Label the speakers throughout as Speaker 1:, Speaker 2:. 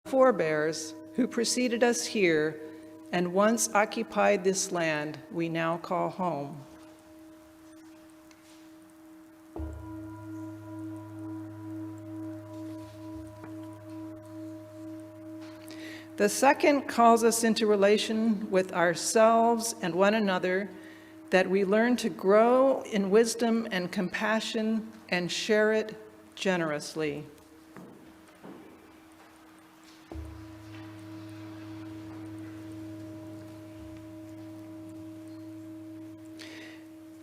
Speaker 1: forebears who preceded us here and once occupied this land we now call home. The second calls us into relation with ourselves and one another, that we learn to grow in wisdom and compassion and share it generously.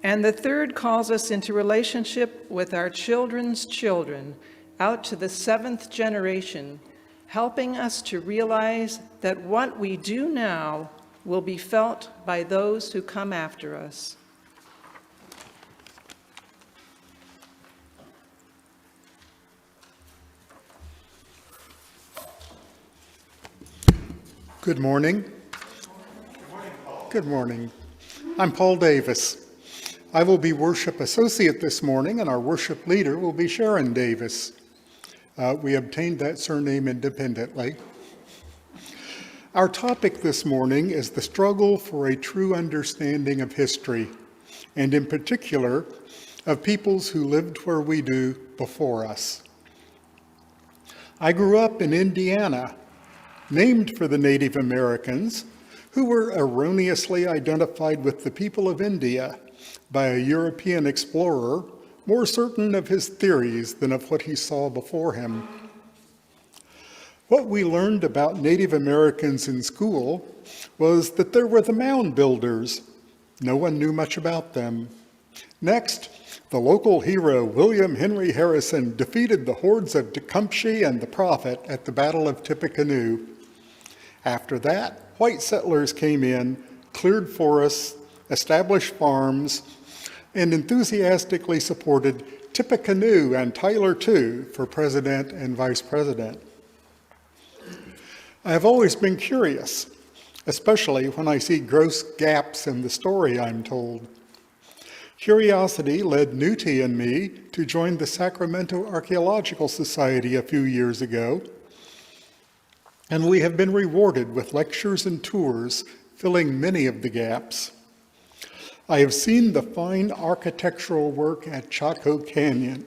Speaker 1: And the third calls us into relationship with our children's children, out to the seventh generation, helping us to realize that what we do now will be felt by those who come after us.
Speaker 2: Good morning. Good morning, Paul. Good morning. I'm Paul Davis. I will be worship associate this morning, and our worship leader will be Sharon Davis. We obtained that surname independently. Our topic this morning is the struggle for a true understanding of history, and in particular, of peoples who lived where we do before us. I grew up in Indiana, named for the Native Americans, who were erroneously identified with the people of India by a European explorer, more certain of his theories than of what he saw before him. What we learned about Native Americans in school was that there were the mound builders. No one knew much about them. Next, the local hero William Henry Harrison defeated the hordes of Tecumseh and the Prophet at the Battle of Tippecanoe. After that, white settlers came in, cleared forests, established farms, and enthusiastically supported Tippecanoe and Tyler too for president and vice president. I have always been curious, especially when I see gross gaps in the story I'm told. Curiosity led Newty and me to join the Sacramento Archaeological Society a few years ago, and we have been rewarded with lectures and tours filling many of the gaps. I have seen the fine architectural work at Chaco Canyon.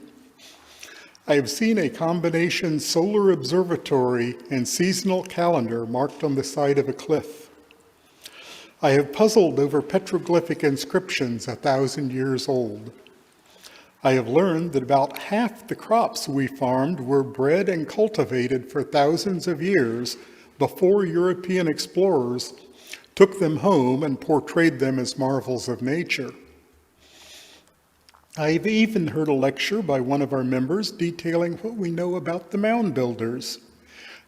Speaker 2: I have seen a combination solar observatory and seasonal calendar marked on the side of a cliff. I have puzzled over petroglyphic inscriptions 1,000 years old. I have learned that about half the crops we farmed were bred and cultivated for thousands of years before European explorers took them home and portrayed them as marvels of nature. I've even heard a lecture by one of our members detailing what we know about the mound builders,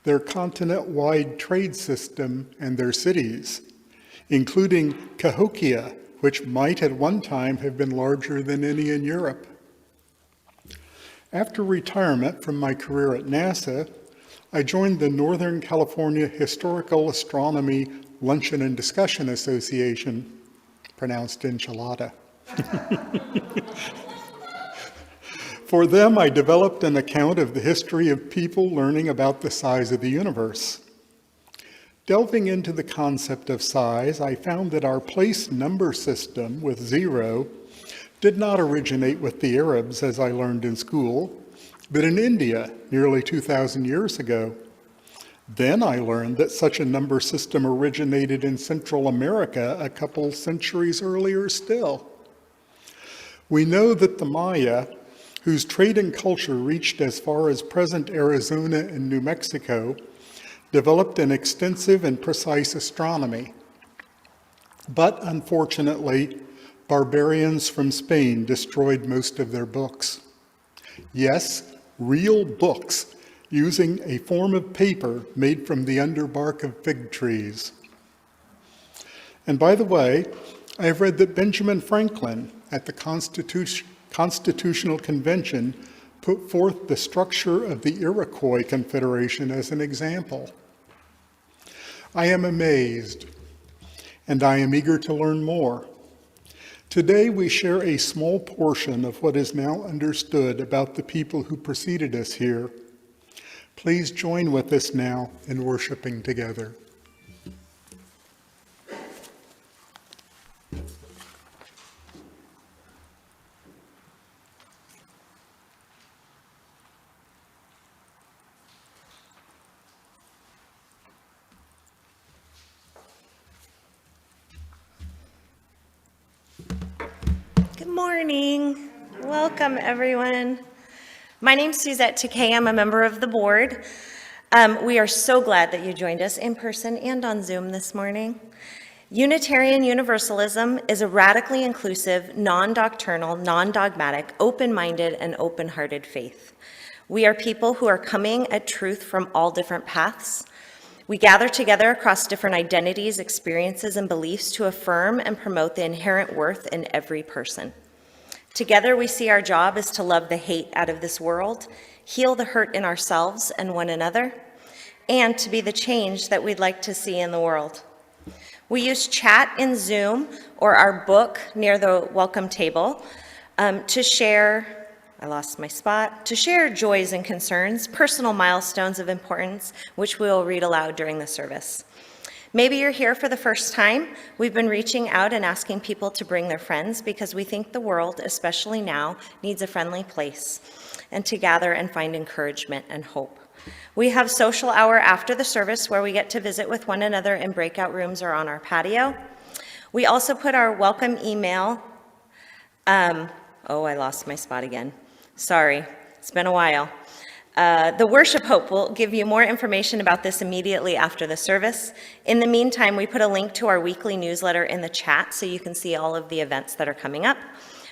Speaker 2: their continent-wide trade system, and their cities, including Cahokia, which might at one time have been larger than any in Europe. After retirement from my career at NASA, I joined the Northern California Historical Astronomy Luncheon and Discussion Association, pronounced enchilada. For them, I developed an account of the history of people learning about the size of the universe. Delving into the concept of size, I found that our place number system with 0 did not originate with the Arabs, as I learned in school, but in India nearly 2,000 years ago. Then I learned that such a number system originated in Central America a couple centuries earlier still. We know that the Maya, whose trade and culture reached as far as present Arizona and New Mexico, developed an extensive and precise astronomy. But unfortunately, barbarians from Spain destroyed most of their books. Yes, real books, using a form of paper made from the underbark of fig trees. And by the way, I have read that Benjamin Franklin at the Constitutional Convention put forth the structure of the Iroquois Confederation as an example. I am amazed, and I am eager to learn more. Today we share a small portion of what is now understood about the people who preceded us here. Please join with us now in worshiping together.
Speaker 3: Good morning. Welcome, everyone. My name's Suzette Takei. I'm a member of the board. We are so glad that you joined us in person and on Zoom this morning. Unitarian Universalism is a radically inclusive, non-doctrinal, non-dogmatic, open-minded, and open-hearted faith. We are people who are coming at truth from all different paths. We gather together across different identities, experiences, and beliefs to affirm and promote the inherent worth in every person. Together, we see our job is to love the hate out of this world, heal the hurt in ourselves and one another, and to be the change that we'd like to see in the world. We use chat in Zoom or our book near the welcome table to share joys and concerns, personal milestones of importance, which we will read aloud during the service. Maybe you're here for the first time. We've been reaching out and asking people to bring their friends because we think the world, especially now, needs a friendly place and to gather and find encouragement and hope. We have social hour after the service where we get to visit with one another in breakout rooms or on our patio. We also put our welcome email, I lost my spot again. Sorry, it's been a while. The Worship Hope will give you more information about this immediately after the service. In the meantime, we put a link to our weekly newsletter in the chat so you can see all of the events that are coming up.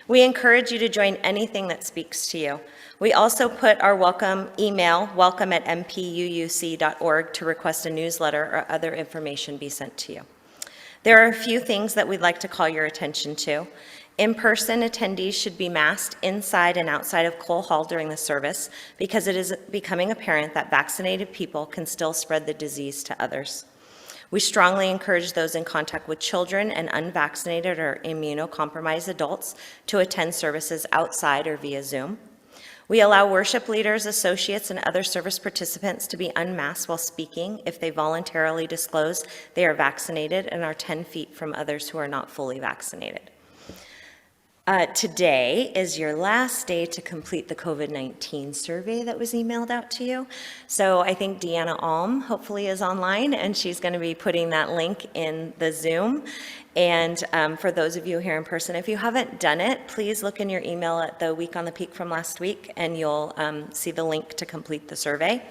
Speaker 3: We encourage you to join anything that speaks to you. We also put our welcome email, welcome@mpuuc.org, to request a newsletter or other information be sent to you. There are a few things that we'd like to call your attention to. In-person attendees should be masked inside and outside of Cole Hall during the service because it is becoming apparent that vaccinated people can still spread the disease to others. We strongly encourage those in contact with children and unvaccinated or immunocompromised adults to attend services outside or via Zoom. We allow worship leaders, associates, and other service participants to be unmasked while speaking if they voluntarily disclose they are vaccinated and are 10 feet from others who are not fully vaccinated. Today is your last day to complete the COVID-19 survey that was emailed out to you. So I think Deanna Alm hopefully is online, and she's going to be putting that link in the Zoom. And for those of you here in person, if you haven't done it, please look in your email at the Week on the Peak from last week, and you'll see the link to complete the survey.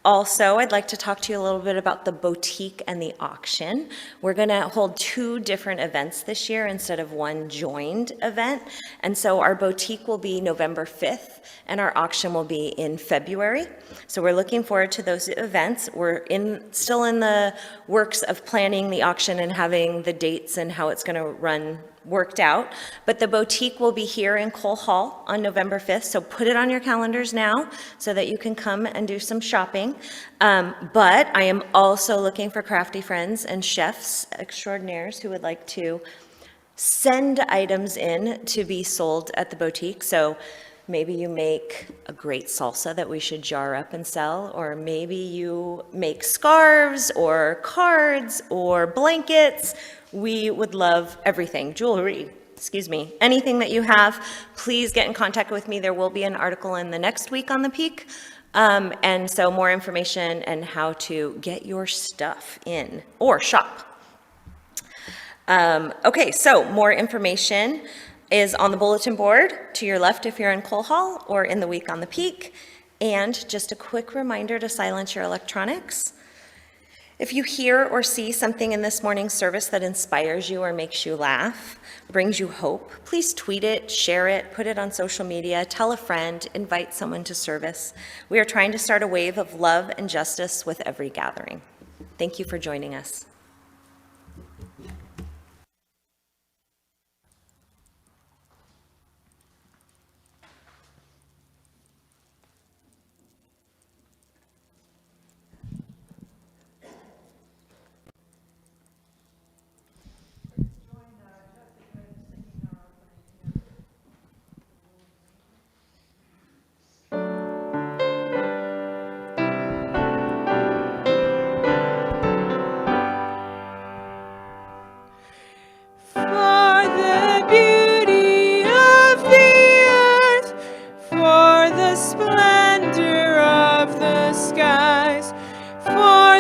Speaker 3: Also, I'd like to talk to you a little bit about the boutique and the auction. We're going to hold 2 different events this year instead of one joined event. And so our boutique will be November 5th, and our auction will be in February. So we're looking forward to those events. We're still in the works of planning the auction and having the dates and how it's going to run worked out, but the boutique will be here in Cole Hall on November 5th, so put it on your calendars now so that you can come and do some shopping. But I am also looking for crafty friends and chefs extraordinaires who would like to send items in to be sold at the boutique. So maybe you make a great salsa that we should jar up and sell, or maybe you make scarves or cards or blankets. We would love everything, jewelry, anything that you have. Please get in contact with me. There will be an article in the next Week on the Peak. And so more information and how to get your stuff in or shop. Okay, so more information is on the bulletin board to your left if you're in Cole Hall or in the Week on the Peak. And just a quick reminder to silence your electronics. If you hear or see something in this morning's service that inspires you or makes you laugh, brings you hope, please tweet it, share it, put it on social media, tell a friend, invite someone to service. We are trying to start a wave of love and justice with every gathering. Thank you for joining us.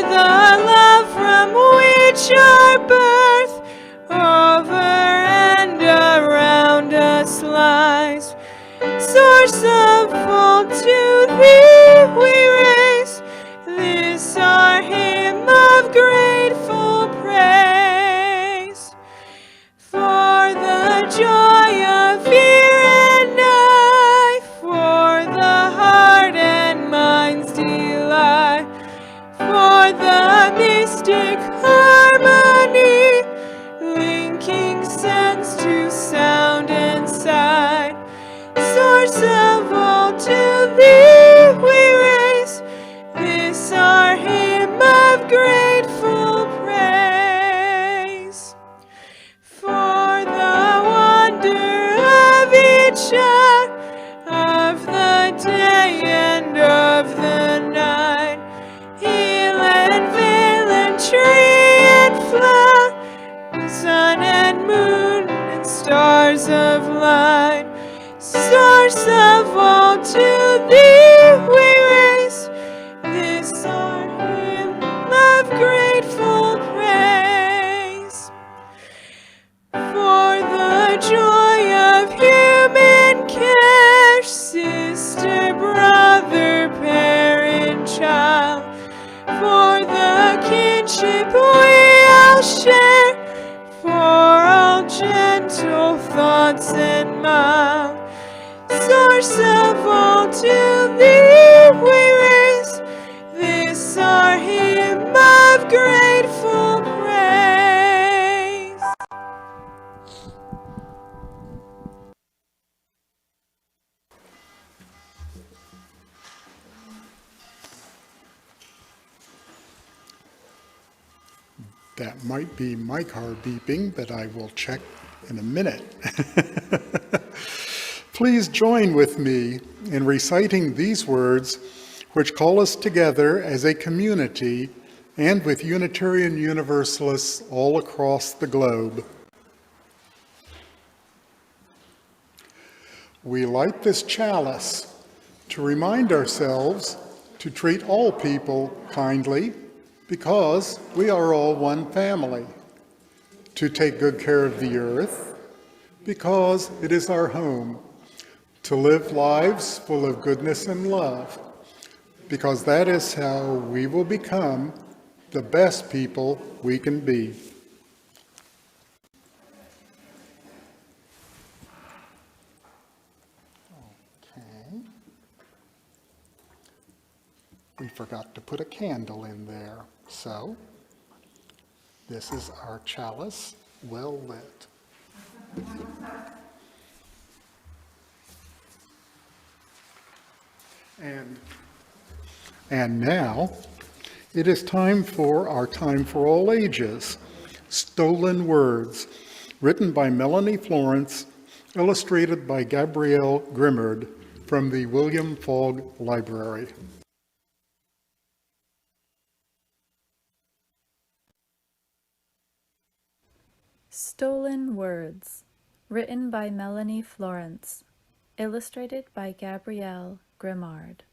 Speaker 4: the love from which our birth over and around us lies. Source of all to thee we raise this our hymn of grateful praise. For the joy of ear and eye, for the heart and mind's delight, for the mystic harmony, linking sense to sound and sight. Source of all to thee we raise this our hymn of grateful praise. For the wonder of each hour of the day and of the night, hill and vale and tree and flower, sun and moon and stars of light. Source of all to thee we raise this our hymn of grateful praise. For the joy of human care, sister, brother, parent, child, for the kinship we all share, for all gentle thoughts and mild. Source of all to thee we raise this our hymn of grateful praise.
Speaker 2: That might be my car beeping, but I will check in a minute. Please join with me in reciting these words, which call us together as a community and with Unitarian Universalists all across the globe. We light this chalice to remind ourselves to treat all people kindly because we are all one family, to take good care of the earth because it is our home, to live lives full of goodness and love, because that is how we will become the best people we can be. Okay. We forgot to put a candle in there, so this is our chalice, well lit. And now, it is time for our Time for All Ages, Stolen Words, written by Melanie Florence, illustrated by Gabrielle Grimmard from the William Fogg Library.
Speaker 5: Stolen Words, written by Melanie Florence, illustrated by Gabrielle Grimmard.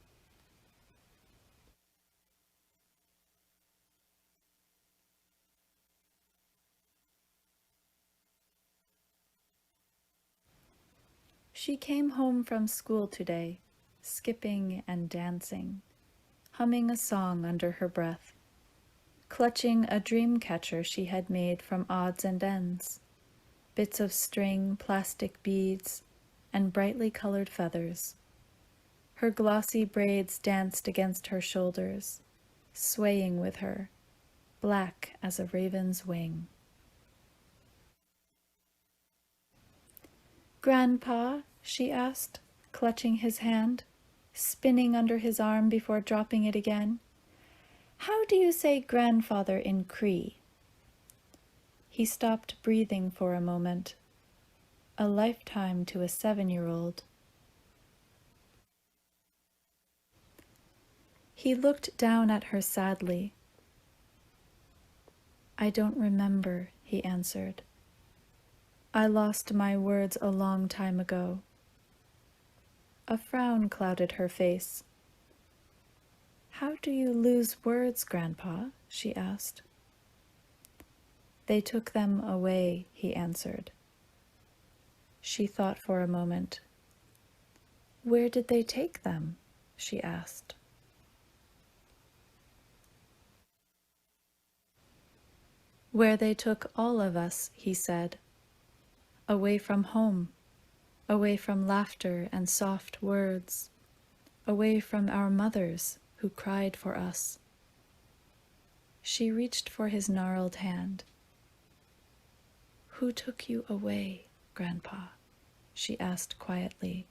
Speaker 5: She came home from school today, skipping and dancing, humming a song under her breath, clutching a dream catcher she had made from odds and ends, bits of string, plastic beads, and brightly colored feathers. Her glossy braids danced against her shoulders, swaying with her, black as a raven's wing. "Grandpa," she asked, clutching his hand, spinning under his arm before dropping it again, "how do you say grandfather in Cree?" He stopped breathing for a moment. A lifetime to a 7-year-old. He looked down at her sadly. "I don't remember," he answered. "I lost my words a long time ago." A frown clouded her face. How do you lose words, Grandpa? She asked. They took them away, he answered. She thought for a moment. Where did they take them? She asked. Where they took all of us, he said. Away from home, away from laughter and soft words, away from our mothers who cried for us. She reached for his gnarled hand. Who took you away, Grandpa? She asked quietly.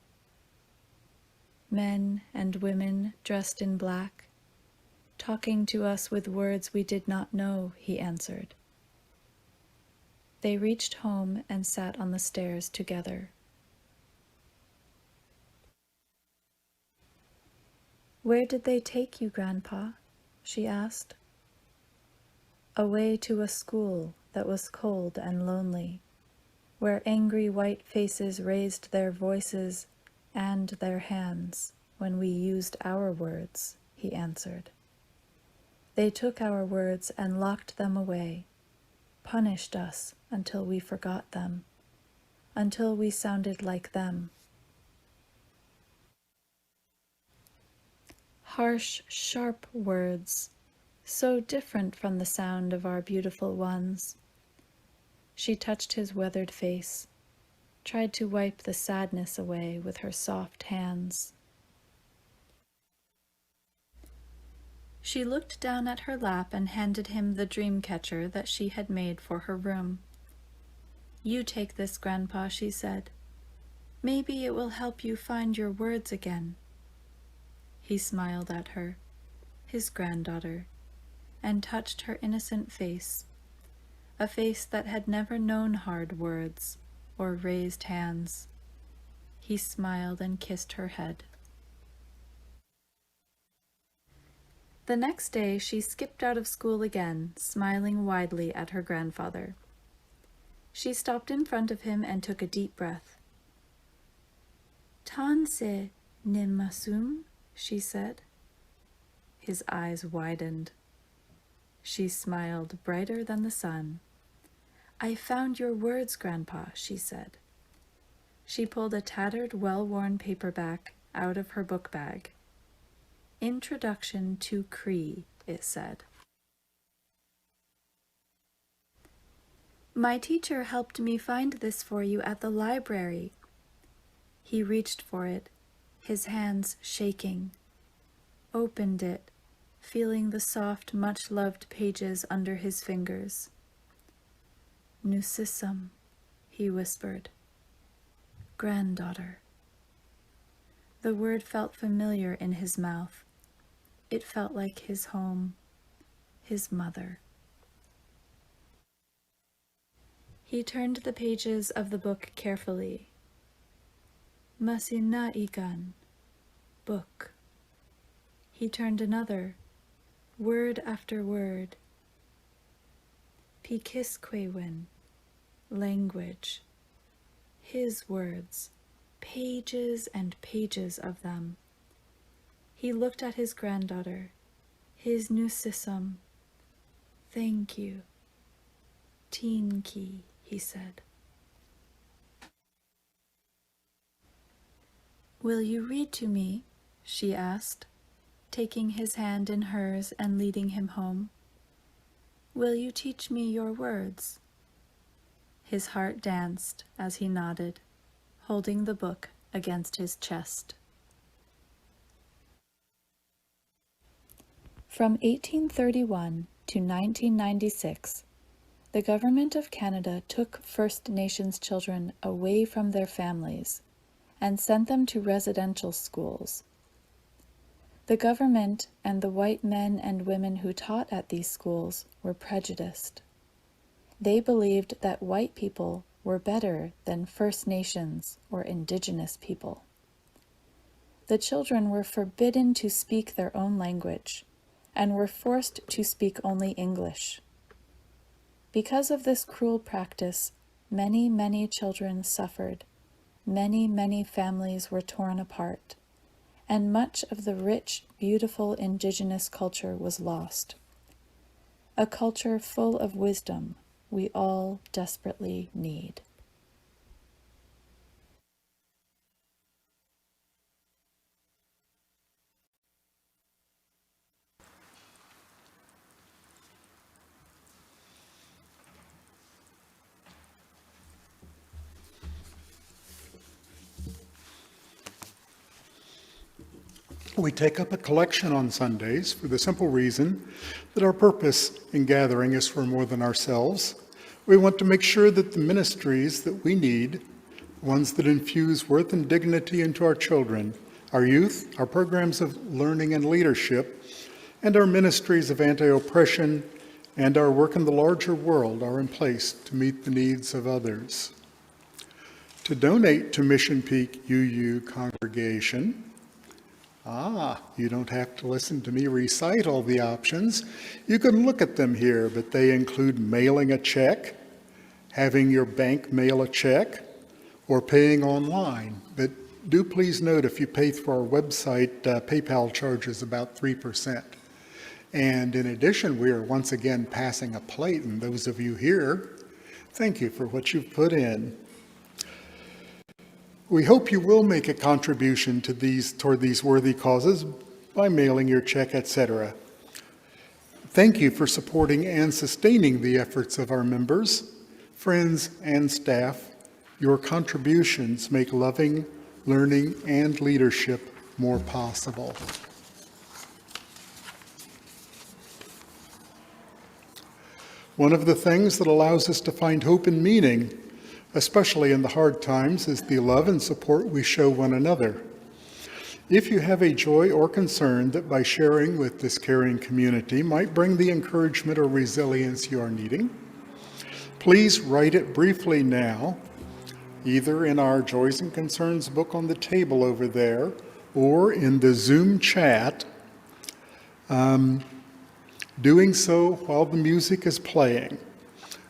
Speaker 5: Men and women dressed in black, talking to us with words we did not know, he answered. They reached home and sat on the stairs together. Where did they take you, Grandpa? She asked. Away to a school that was cold and lonely, where angry white faces raised their voices and their hands when we used our words, he answered. They took our words and locked them away, punished us until we forgot them, until we sounded like them. Harsh, sharp words, so different from the sound of our beautiful ones. She touched his weathered face, tried to wipe the sadness away with her soft hands. She looked down at her lap and handed him the dream catcher that she had made for her room. You take this, Grandpa, she said. Maybe it will help you find your words again. He smiled at her, his granddaughter, and touched her innocent face, a face that had never known hard words or raised hands. He smiled and kissed her head. The next day she skipped out of school again, smiling widely at her grandfather. She stopped in front of him and took a deep breath. Tanse nimmasum, she said. His eyes widened. She smiled brighter than the sun. I found your words, Grandpa, she said. She pulled a tattered, well-worn paperback out of her book bag. Introduction to Cree, it said. My teacher helped me find this for you at the library. He reached for it, his hands shaking, opened it, feeling the soft, much-loved pages under his fingers. Nusissum, he whispered. Granddaughter. The word felt familiar in his mouth. It felt like his home, his mother. He turned the pages of the book carefully. Masinaigan, book. He turned another, word after word. Pikisquewin, language. His words, pages and pages of them. He looked at his granddaughter, his nusissum. Thank you. Teenki, he said. Will you read to me? She asked, taking his hand in hers and leading him home. Will you teach me your words? His heart danced as he nodded, holding the book against his chest. From 1831 to 1996, the Government of Canada took First Nations children away from their families and sent them to residential schools. The government and the white men and women who taught at these schools were prejudiced. They believed that white people were better than First Nations or Indigenous people. The children were forbidden to speak their own language and were forced to speak only English. Because of this cruel practice, many, many children suffered. Many, many families were torn apart, and much of the rich, beautiful indigenous culture was lost. A culture full of wisdom we all desperately need.
Speaker 2: We take up a collection on Sundays for the simple reason that our purpose in gathering is for more than ourselves. We want to make sure that the ministries that we need, ones that infuse worth and dignity into our children, our youth, our programs of learning and leadership, and our ministries of anti-oppression and our work in the larger world are in place to meet the needs of others. To donate to Mission Peak UU congregation, you don't have to listen to me recite all the options. You can look at them here, but they include mailing a check, having your bank mail a check, or paying online. But do please note, if you pay through our website, PayPal charges about 3%. And in addition, we are once again passing a plate, and those of you here, thank you for what you've put in. We hope you will make a contribution toward these worthy causes by mailing your check, etc. Thank you for supporting and sustaining the efforts of our members, friends, and staff. Your contributions make loving, learning, and leadership more possible. One of the things that allows us to find hope and meaning, especially in the hard times, is the love and support we show one another. If you have a joy or concern that by sharing with this caring community might bring the encouragement or resilience you are needing, please write it briefly now, either in our Joys and Concerns book on the table over there or in the Zoom chat, doing so while the music is playing.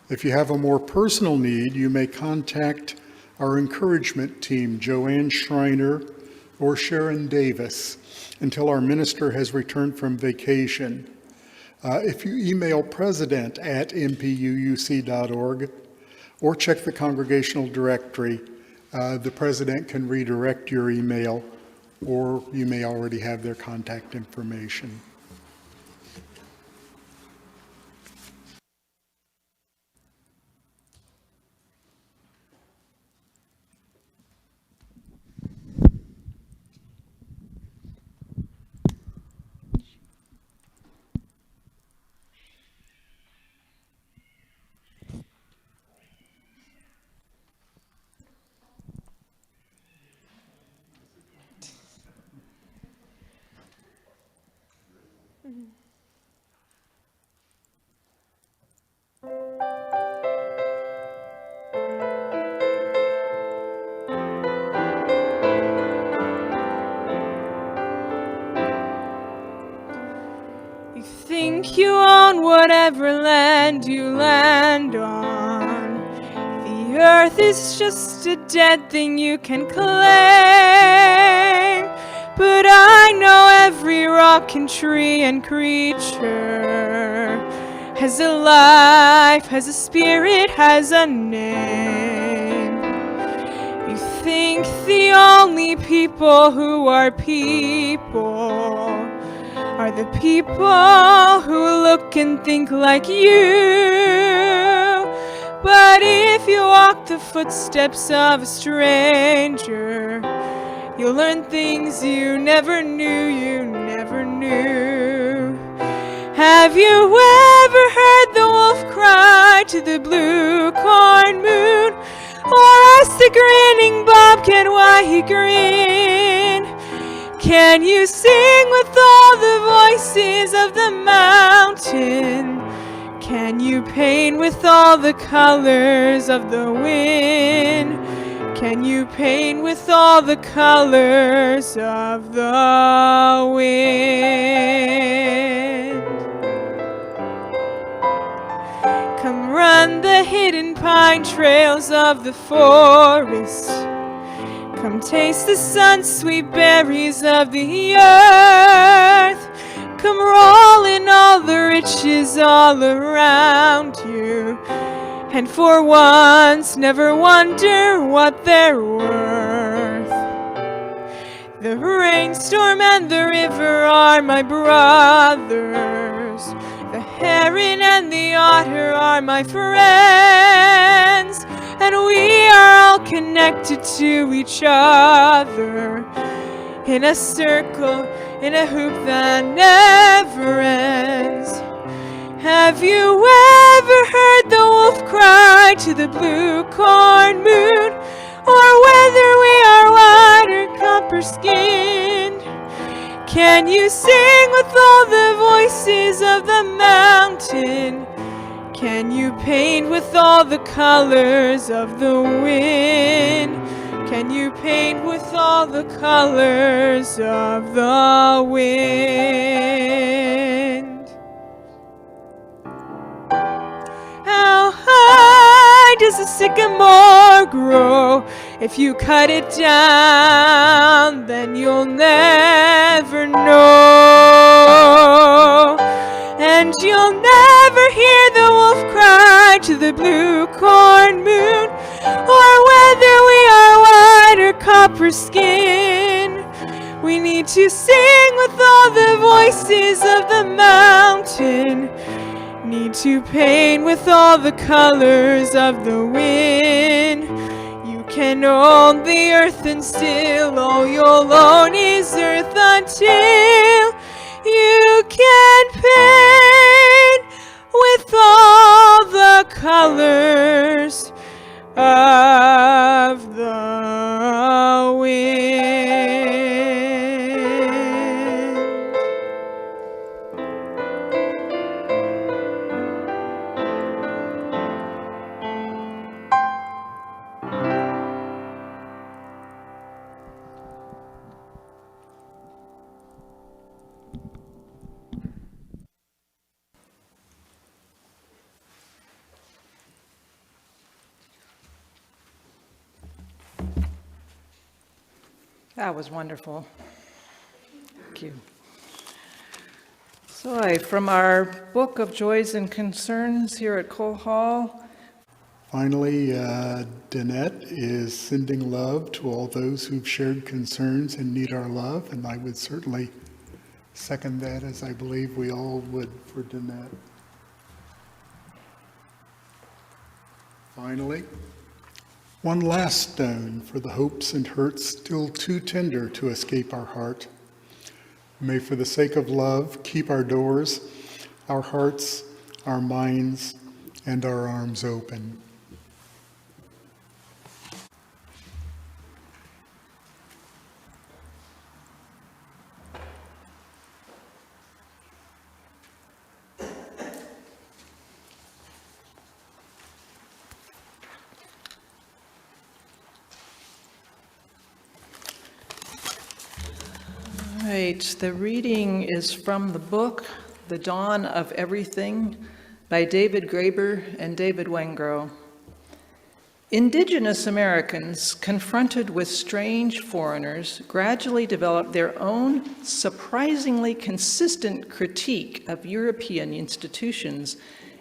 Speaker 2: If you have a more personal need, you may contact our encouragement team, Joanne Schreiner or Sharon Davis, until our minister has returned from vacation. If you email president@mpuuc.org or check the congregational directory, the president can redirect your email, or you may already have their contact information.
Speaker 4: You think you own whatever land you land on. The earth is just a dead thing you can claim. But I know every rock and tree and creature has a life, has a spirit, has a name. You think the only people who are people are the people who look and think like you. But if you walk the footsteps of a stranger, you'll learn things you never knew. Have you ever heard the wolf cry to the blue corn moon, or ask the grinning bobcat why he grinned? Can you sing with all the voices of the mountain? Can you paint with all the colors of the wind? Can you paint with all the colors of the wind? Come run the hidden pine trails of the forest. Come taste the sun-sweet berries of the earth. Come roll in all the riches all around you, and for once never wonder what they're worth. The rainstorm and the river are my brothers. The heron and the otter are my friends, and we are all connected to each other in a circle, in a hoop that never ends. Have you ever heard the wolf cry to the blue corn moon, or whether we are white or copper-skinned? Can you sing with all the voices of the mountain? Can you paint with all the colors of the wind? Can you paint with all the colors of the wind? How high does a sycamore grow? If you cut it down, then you'll never know. And you'll never hear the wolf cry to the blue corn moon, or whether we are white or copper skin. We need to sing with all the voices of the mountain, need to paint with all the colors of the wind. You can own the earth and still all you'll own is earth until you can paint with all the colors of the wind.
Speaker 1: That was wonderful. Thank you. So from our book of joys and concerns here at Cole Hall.
Speaker 2: Finally, Danette is sending love to all those who've shared concerns and need our love, and I would certainly second that, as I believe we all would for Danette. Finally, one last stone for the hopes and hurts still too tender to escape our heart. May, for the sake of love, keep our doors, our hearts, our minds, and our arms open.
Speaker 1: Right, the reading is from the book, The Dawn of Everything, by David Graeber and David Wengrow. Indigenous Americans, confronted with strange foreigners, gradually developed their own surprisingly consistent critique of European institutions,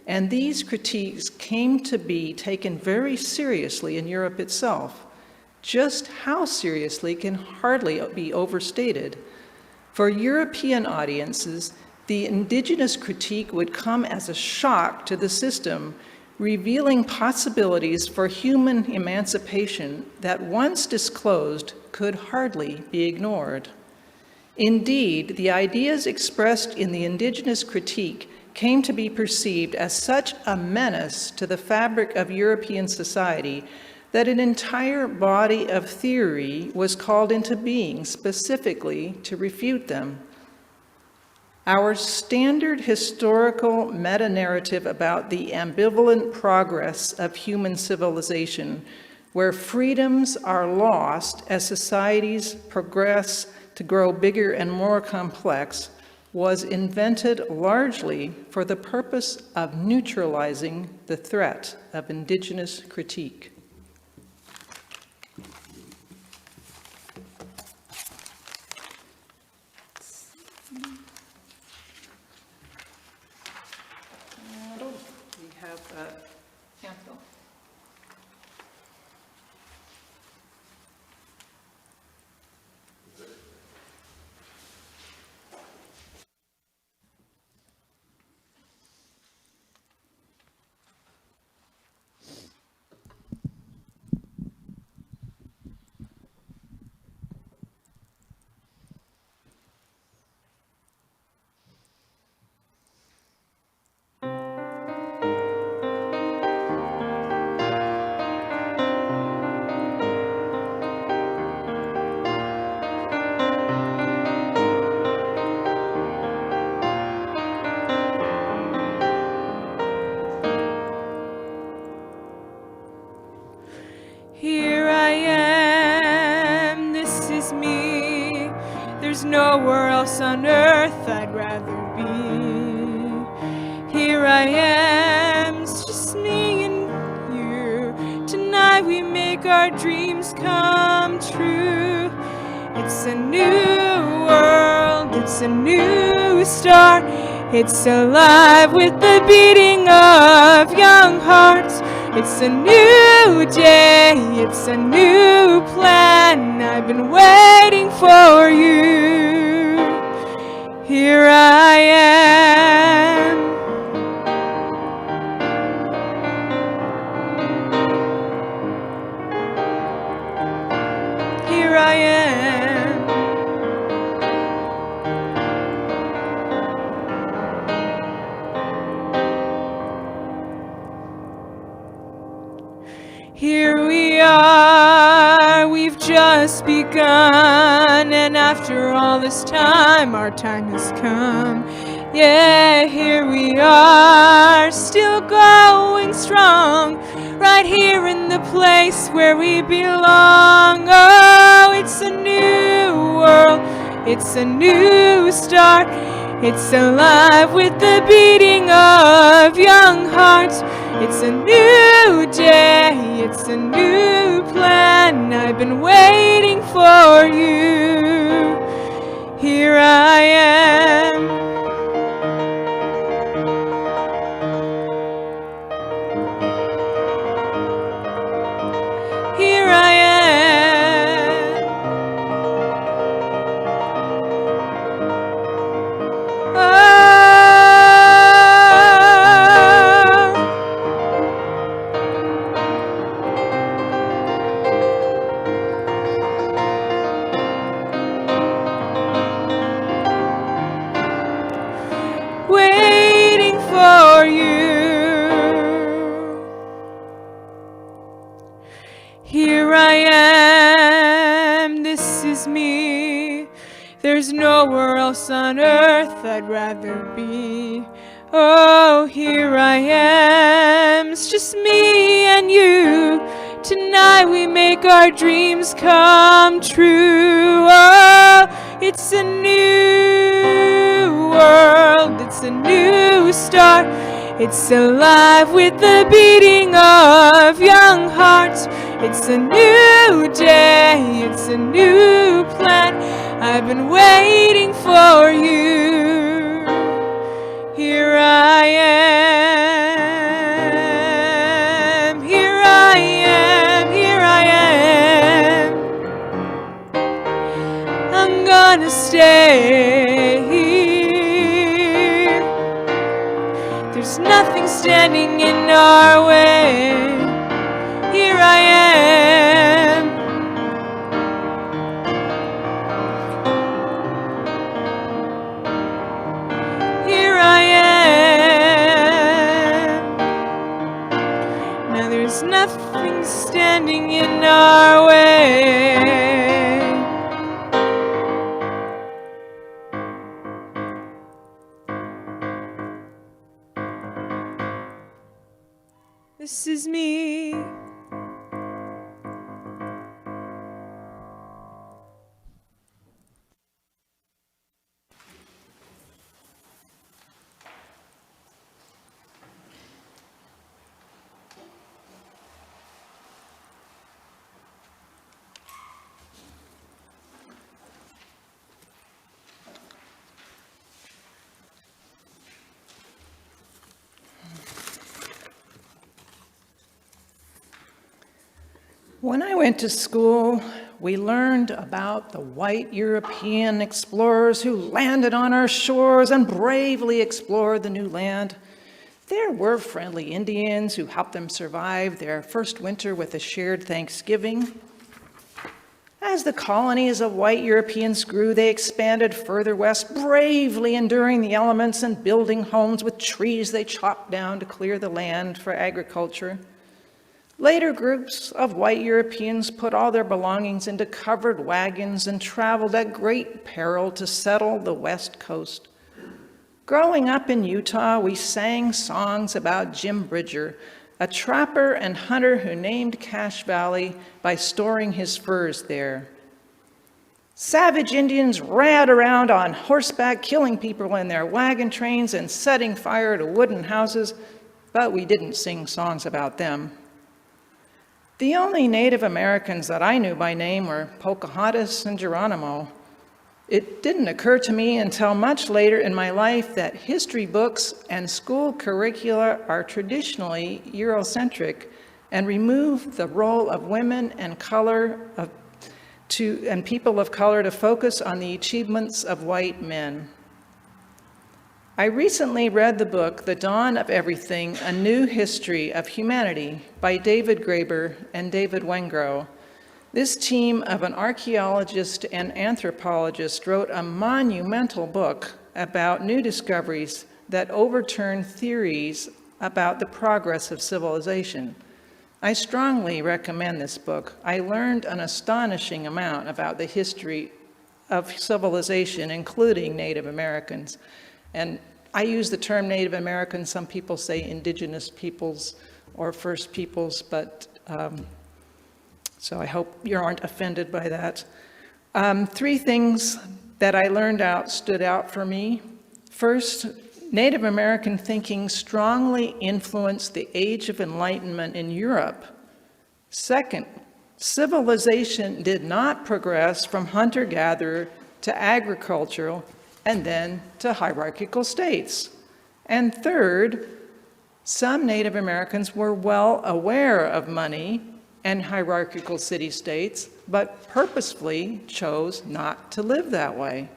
Speaker 1: and these critiques came to be taken very seriously in Europe itself. Just how seriously can hardly be overstated. For European audiences, the indigenous critique would come as a shock to the system, revealing possibilities for human emancipation that once disclosed could hardly be ignored. Indeed, the ideas expressed in the indigenous critique came to be perceived as such a menace to the fabric of European society that an entire body of theory was called into being specifically to refute them. Our standard historical meta-narrative about the ambivalent progress of human civilization, where freedoms are lost as societies progress to grow bigger and more complex, was invented largely for the purpose of neutralizing the threat of indigenous critique. Campbell.
Speaker 4: Here I am, this is me. There's nowhere else on earth I'd rather be. Here I am, it's just me and you. Tonight we make our dreams come true. It's a new world, it's a new start. It's alive with the beating of young hearts. It's a new day, it's a new plan. I've been waiting for you. Here I am. Here I am. Here we are, we've just begun, and after all this time, our time has come. Yeah, here we are, still going strong, right here in the place where we belong. Oh, it's a new world, it's a new start. It's alive with the beating of young hearts. It's a new day, it's a new plan. I've been waiting for you. Here I am. Here I am. Oh. Waiting for you. Here I am, this is me. There's nowhere else on earth I'd rather be. Oh, here I am, it's just me and you. Tonight we make our dreams come true. Oh, it's a new world, it's a new start. It's alive with the beating of young hearts. It's a new day, it's a new plan. I've been waiting for you. Here I am, here I am, here I am. I'm gonna stay here. There's nothing standing in our way. Here I am. Here I am. Now there's nothing standing in our way. This is me.
Speaker 1: When I went to school, we learned about the white European explorers who landed on our shores and bravely explored the new land. There were friendly Indians who helped them survive their first winter with a shared Thanksgiving. As the colonies of white Europeans grew, they expanded further west, bravely enduring the elements and building homes with trees they chopped down to clear the land for agriculture. Later groups of white Europeans put all their belongings into covered wagons and traveled at great peril to settle the West Coast. Growing up in Utah, we sang songs about Jim Bridger, a trapper and hunter who named Cache Valley by storing his furs there. Savage Indians ran around on horseback, killing people in their wagon trains and setting fire to wooden houses, but we didn't sing songs about them. The only Native Americans that I knew by name were Pocahontas and Geronimo. It didn't occur to me until much later in my life that history books and school curricula are traditionally Eurocentric and remove the role of women and people of color to focus on the achievements of white men. I recently read the book, The Dawn of Everything, A New History of Humanity by David Graeber and David Wengrow. This team of an archaeologist and anthropologist wrote a monumental book about new discoveries that overturn theories about the progress of civilization. I strongly recommend this book. I learned an astonishing amount about the history of civilization, including Native Americans. And I use the term Native Americans. Some people say indigenous peoples or first peoples, but so I hope you aren't offended by that. 3 things that I learned stood out for me. First, Native American thinking strongly influenced the Age of Enlightenment in Europe. Second, civilization did not progress from hunter-gatherer to agricultural and then to hierarchical states. And third, some Native Americans were well aware of money and hierarchical city-states, but purposefully chose not to live that way.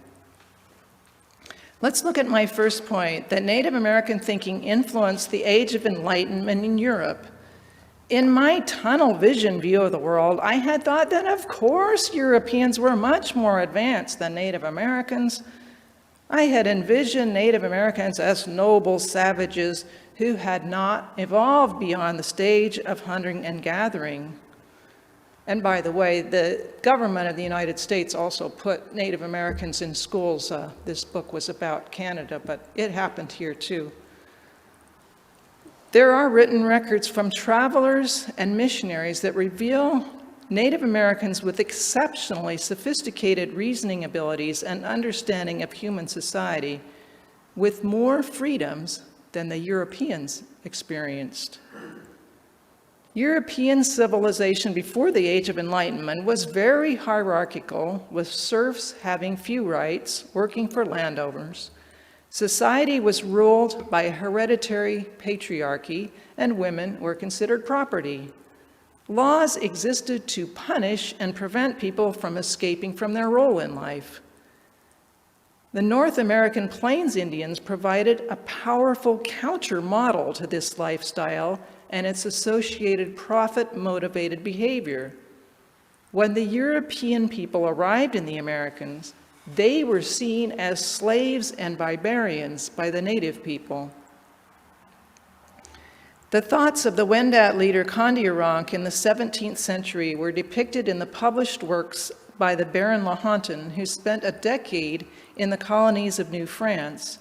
Speaker 1: Let's look at my first point, that Native American thinking influenced the Age of Enlightenment in Europe. In my tunnel vision view of the world, I had thought that of course Europeans were much more advanced than Native Americans. I had envisioned Native Americans as noble savages who had not evolved beyond the stage of hunting and gathering. And by the way, the government of the United States also put Native Americans in schools. This book was about Canada, but it happened here too. There are written records from travelers and missionaries that reveal Native Americans with exceptionally sophisticated reasoning abilities and understanding of human society with more freedoms than the Europeans experienced. European civilization before the Age of Enlightenment was very hierarchical, with serfs having few rights, working for landowners. Society was ruled by a hereditary patriarchy, and women were considered property. Laws existed to punish and prevent people from escaping from their role in life. The North American Plains Indians provided a powerful counter-model to this lifestyle and its associated profit-motivated behavior. When the European people arrived in the Americas, they were seen as slaves and barbarians by the native people. The thoughts of the Wendat leader Kondiaronk in the 17th century were depicted in the published works by the Baron Lahontan, who spent a decade in the colonies of New France.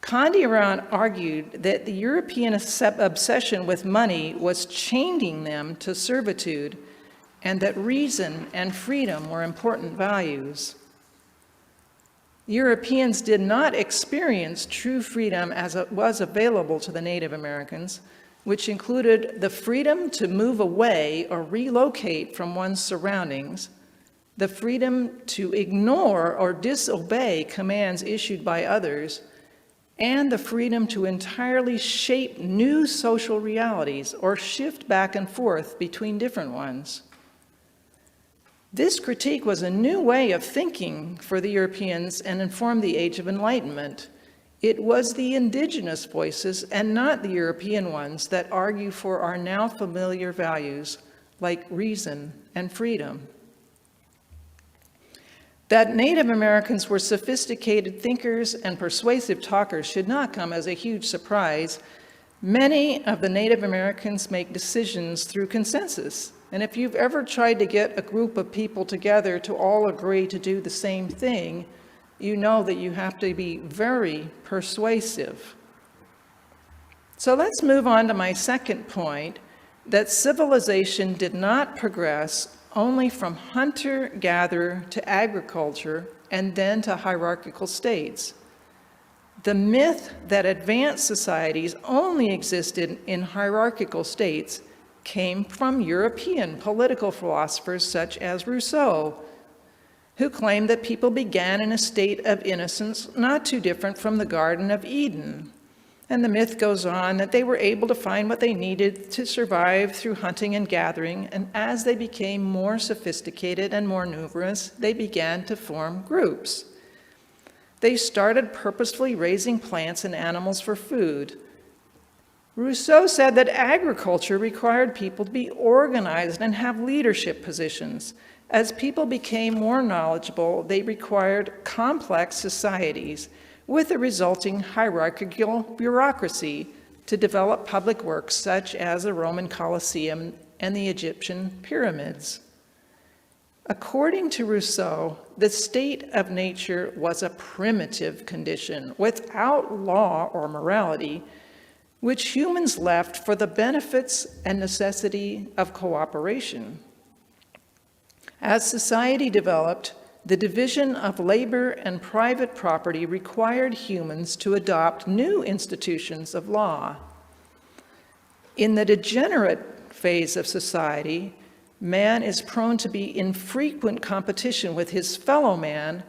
Speaker 1: Kondiaronk argued that the European obsession with money was chaining them to servitude, and that reason and freedom were important values. Europeans did not experience true freedom as it was available to the Native Americans, which included the freedom to move away or relocate from one's surroundings, the freedom to ignore or disobey commands issued by others, and the freedom to entirely shape new social realities or shift back and forth between different ones. This critique was a new way of thinking for the Europeans and informed the Age of Enlightenment. It was the indigenous voices and not the European ones that argue for our now familiar values like reason and freedom. That Native Americans were sophisticated thinkers and persuasive talkers should not come as a huge surprise. Many of the Native Americans make decisions through consensus. And if you've ever tried to get a group of people together to all agree to do the same thing, you know that you have to be very persuasive. So let's move on to my second point, that civilization did not progress only from hunter-gatherer to agriculture and then to hierarchical states. The myth that advanced societies only existed in hierarchical states came from European political philosophers such as Rousseau, who claimed that people began in a state of innocence not too different from the Garden of Eden. And the myth goes on that they were able to find what they needed to survive through hunting and gathering, and as they became more sophisticated and more numerous, they began to form groups. They started purposefully raising plants and animals for food. Rousseau said that agriculture required people to be organized and have leadership positions. As people became more knowledgeable, they required complex societies with a resulting hierarchical bureaucracy to develop public works such as the Roman Colosseum and the Egyptian pyramids. According to Rousseau, the state of nature was a primitive condition without law or morality, which humans left for the benefits and necessity of cooperation. As society developed, the division of labor and private property required humans to adopt new institutions of law. In the degenerate phase of society, man is prone to be in frequent competition with his fellow man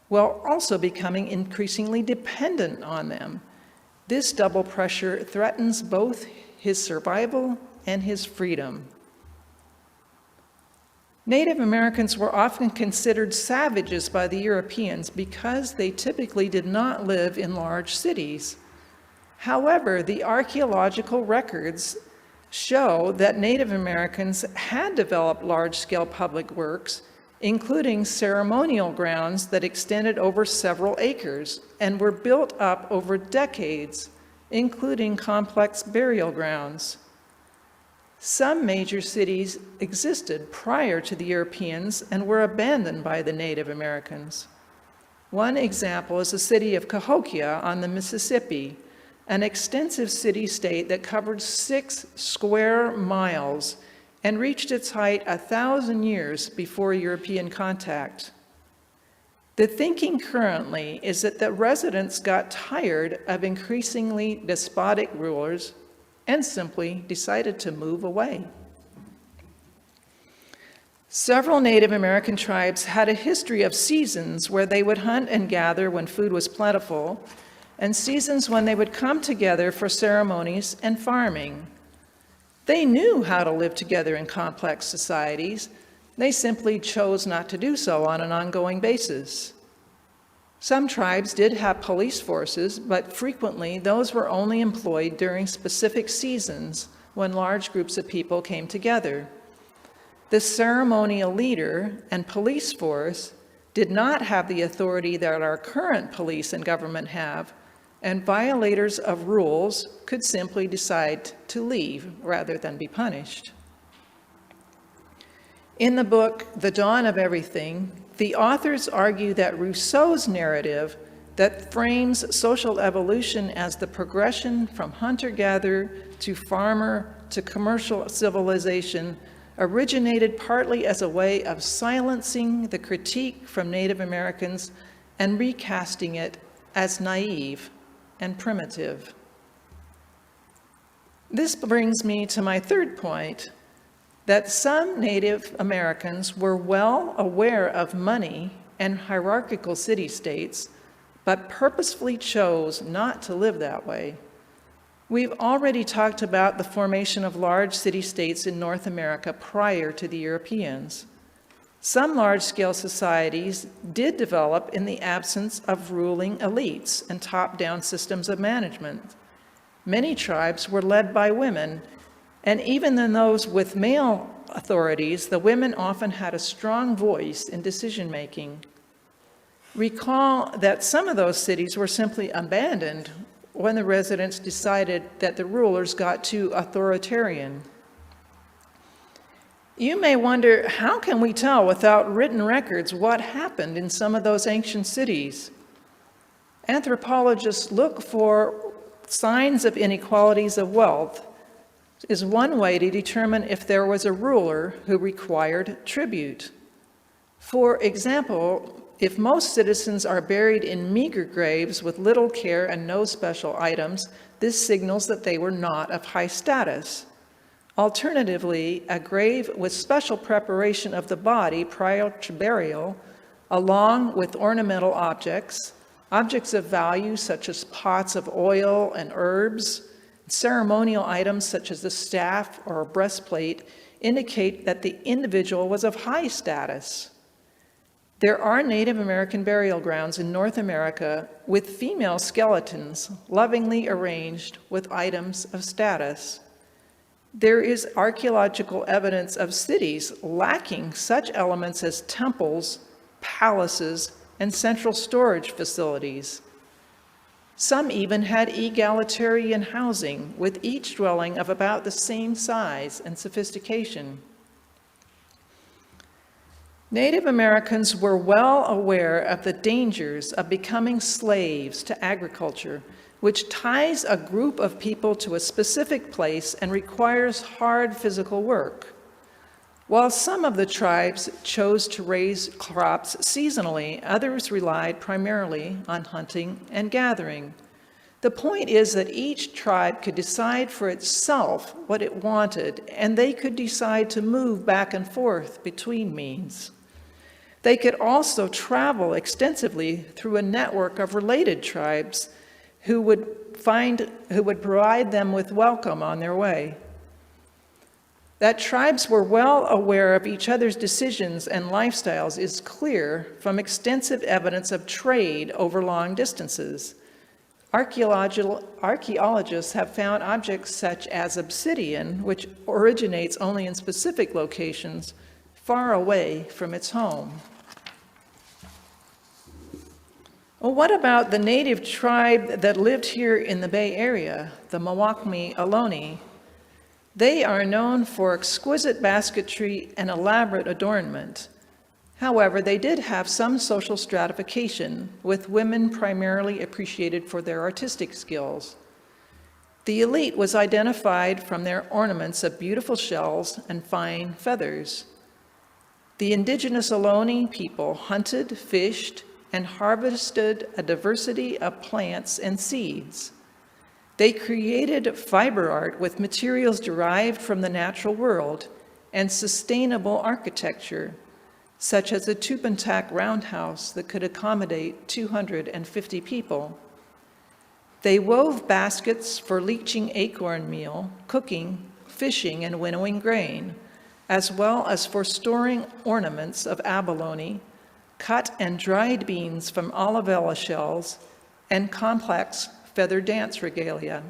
Speaker 1: while also becoming increasingly dependent on them. This double pressure threatens both his survival and his freedom. Native Americans were often considered savages by the Europeans because they typically did not live in large cities. However, the archaeological records show that Native Americans had developed large-scale public works, including ceremonial grounds that extended over several acres and were built up over decades, including complex burial grounds. Some major cities existed prior to the Europeans and were abandoned by the Native Americans. One example is the city of Cahokia on the Mississippi, an extensive city-state that covered 6 square miles and reached its height 1,000 years before European contact. The thinking currently is that the residents got tired of increasingly despotic rulers and simply decided to move away. Several Native American tribes had a history of seasons where they would hunt and gather when food was plentiful, and seasons when they would come together for ceremonies and farming. They knew how to live together in complex societies. They simply chose not to do so on an ongoing basis. Some tribes did have police forces, but frequently those were only employed during specific seasons when large groups of people came together. The ceremonial leader and police force did not have the authority that our current police and government have, and violators of rules could simply decide to leave rather than be punished. In the book, The Dawn of Everything, the authors argue that Rousseau's narrative that frames social evolution as the progression from hunter-gatherer to farmer to commercial civilization originated partly as a way of silencing the critique from Native Americans and recasting it as naive and primitive. This brings me to my third point, that some Native Americans were well aware of money and hierarchical city-states, but purposefully chose not to live that way. We've already talked about the formation of large city-states in North America prior to the Europeans. Some large-scale societies did develop in the absence of ruling elites and top-down systems of management. Many tribes were led by women, and even in those with male authorities, the women often had a strong voice in decision-making. Recall that some of those cities were simply abandoned when the residents decided that the rulers got too authoritarian. You may wonder, how can we tell without written records what happened in some of those ancient cities? Anthropologists look for signs of inequalities of wealth is one way to determine if there was a ruler who required tribute. For example, if most citizens are buried in meager graves with little care and no special items, this signals that they were not of high status. Alternatively, a grave with special preparation of the body prior to burial, along with ornamental objects, objects of value such as pots of oil and herbs, ceremonial items such as a staff or a breastplate, indicate that the individual was of high status. There are Native American burial grounds in North America with female skeletons lovingly arranged with items of status. There is archaeological evidence of cities lacking such elements as temples, palaces, and central storage facilities. Some even had egalitarian housing, with each dwelling of about the same size and sophistication. Native Americans were well aware of the dangers of becoming slaves to agriculture, which ties a group of people to a specific place and requires hard physical work. While some of the tribes chose to raise crops seasonally, others relied primarily on hunting and gathering. The point is that each tribe could decide for itself what it wanted, and they could decide to move back and forth between means. They could also travel extensively through a network of related tribes who would provide them with welcome on their way. That tribes were well aware of each other's decisions and lifestyles is clear from extensive evidence of trade over long distances. Archaeologists have found objects such as obsidian, which originates only in specific locations, far away from its home. Well, what about the native tribe that lived here in the Bay Area, the Muwekma Ohlone? They are known for exquisite basketry and elaborate adornment. However, they did have some social stratification, with women primarily appreciated for their artistic skills. The elite was identified from their ornaments of beautiful shells and fine feathers. The indigenous Ohlone people hunted, fished, and harvested a diversity of plants and seeds. They created fiber art with materials derived from the natural world and sustainable architecture, such as a Tupantak roundhouse that could accommodate 250 people. They wove baskets for leaching acorn meal, cooking, fishing, and winnowing grain, as well as for storing ornaments of abalone, cut and dried beans from olivella shells, and complex feather dance regalia.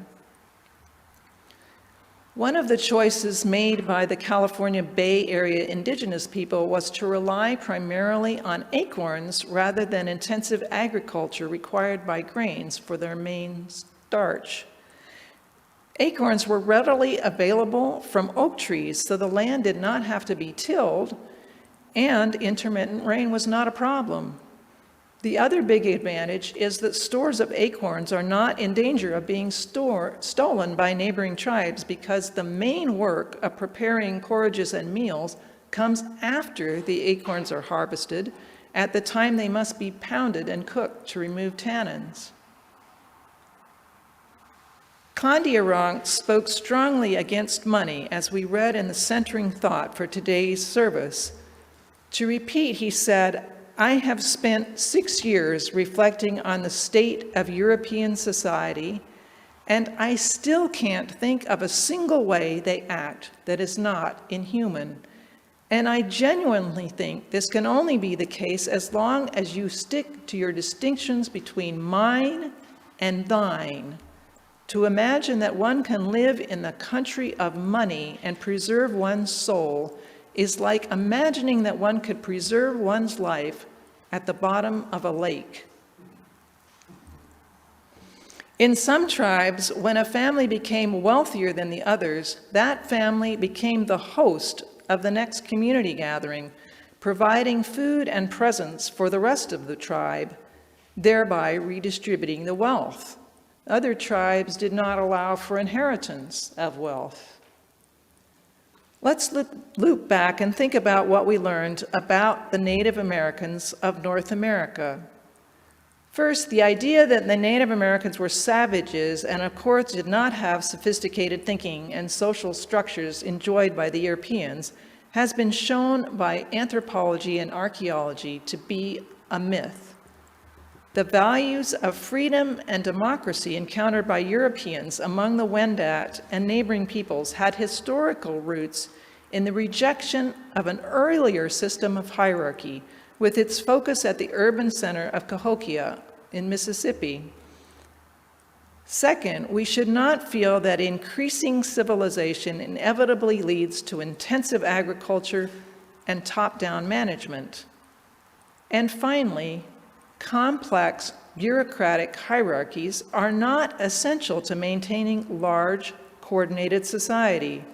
Speaker 1: One of the choices made by the California Bay Area indigenous people was to rely primarily on acorns rather than intensive agriculture required by grains for their main starch. Acorns were readily available from oak trees, so the land did not have to be tilled, and intermittent rain was not a problem. The other big advantage is that stores of acorns are not in danger of being stolen by neighboring tribes, because the main work of preparing forages and meals comes after the acorns are harvested, at the time they must be pounded and cooked to remove tannins. Kondiaronk spoke strongly against money, as we read in the centering thought for today's service. To repeat, he said, "I have spent 6 years reflecting on the state of European society, and I still can't think of a single way they act that is not inhuman. And I genuinely think this can only be the case as long as you stick to your distinctions between mine and thine. To imagine that one can live in the country of money and preserve one's soul is like imagining that one could preserve one's life at the bottom of a lake. In some tribes, when a family became wealthier than the others, that family became the host of the next community gathering, providing food and presents for the rest of the tribe, thereby redistributing the wealth. Other tribes did not allow for inheritance of wealth. Let's loop back and think about what we learned about the Native Americans of North America. First, the idea that the Native Americans were savages and of course did not have sophisticated thinking and social structures enjoyed by the Europeans has been shown by anthropology and archaeology to be a myth. The values of freedom and democracy encountered by Europeans among the Wendat and neighboring peoples had historical roots in the rejection of an earlier system of hierarchy, with its focus at the urban center of Cahokia in Mississippi. Second, we should not feel that increasing civilization inevitably leads to intensive agriculture and top-down management. And finally, complex bureaucratic hierarchies are not essential to maintaining large, coordinated society.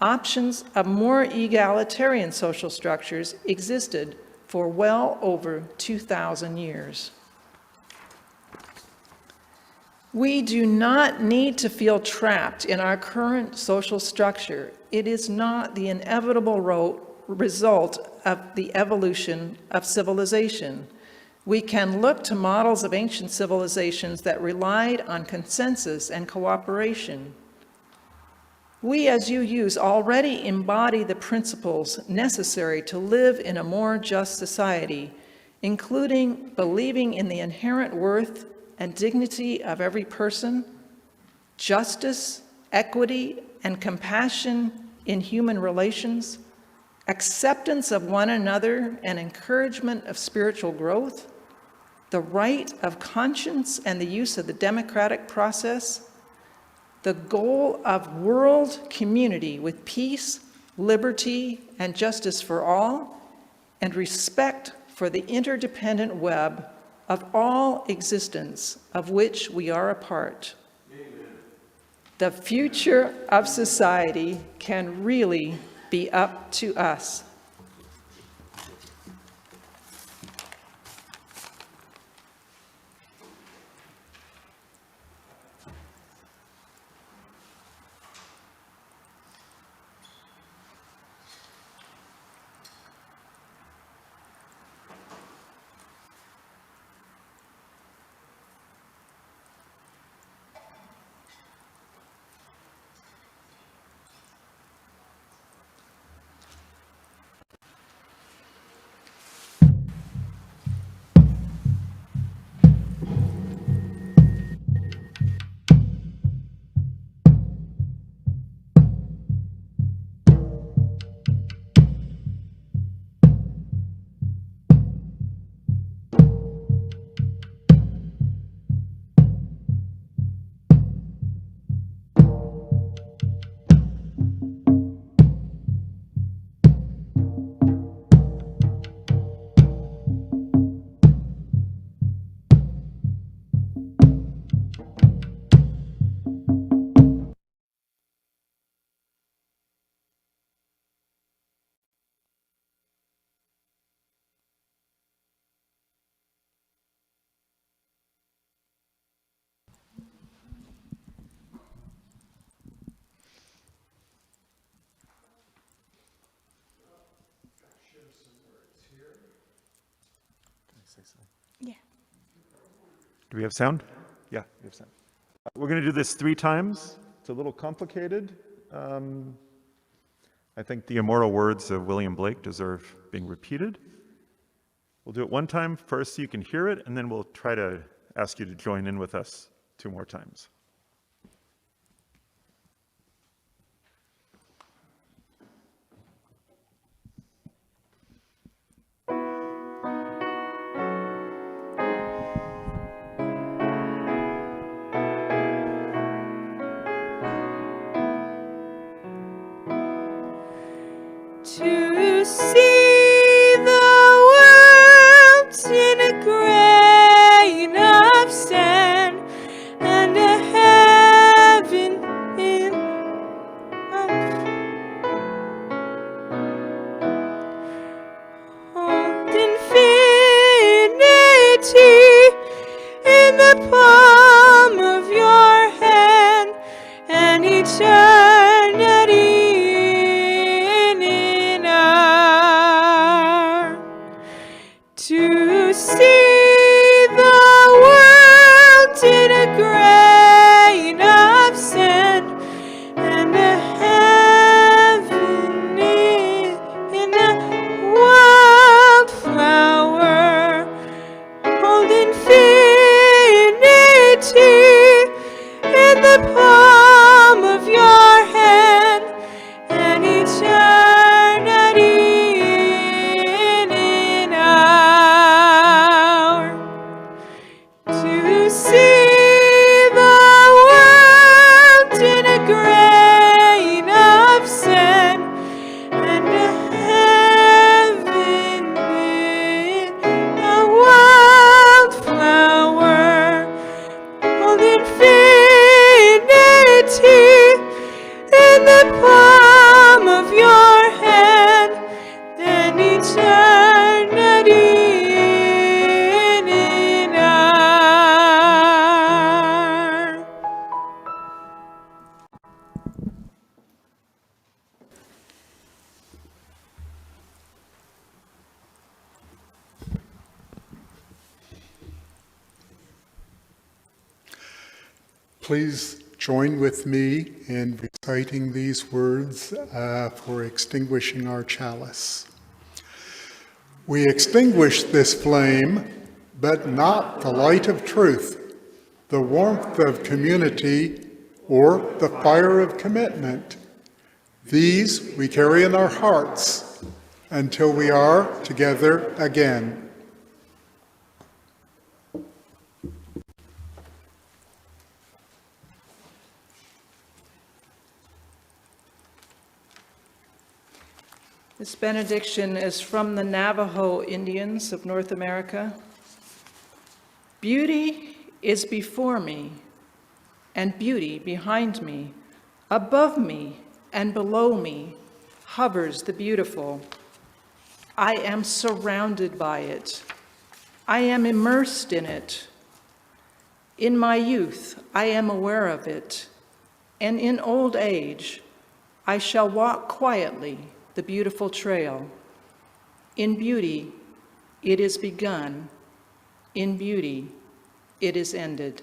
Speaker 1: Options of more egalitarian social structures existed for well over 2,000 years. We do not need to feel trapped in our current social structure. It is not the inevitable result of the evolution of civilization. We can look to models of ancient civilizations that relied on consensus and cooperation. We as UUs already embody the principles necessary to live in a more just society, including believing in the inherent worth and dignity of every person, justice, equity, and compassion in human relations, acceptance of one another and encouragement of spiritual growth, the right of conscience and the use of the democratic process, the goal of world community with peace, liberty, and justice for all, and respect for the interdependent web of all existence of which we are a part. Amen. The future of society can really be up to us.
Speaker 4: Yeah.
Speaker 6: Do we have sound? Yeah, we have sound. We're going to do this 3 times. It's a little complicated. I think the immortal words of William Blake deserve being repeated. We'll do it 1 time first so you can hear it, and then we'll try to ask you to join in with us 2 more times.
Speaker 4: the palm of your hand than eternity in an hour.
Speaker 2: Please join with me in reciting these words for extinguishing our chalice. We extinguish this flame, but not the light of truth, the warmth of community, or the fire of commitment. These we carry in our hearts until we are together again.
Speaker 1: This benediction is from the Navajo Indians of North America. Beauty is before me, and beauty behind me. Above me and below me hovers the beautiful. I am surrounded by it. I am immersed in it. In my youth, I am aware of it, and in old age, I shall walk quietly the beautiful trail. In beauty, it is begun. In beauty, it is ended.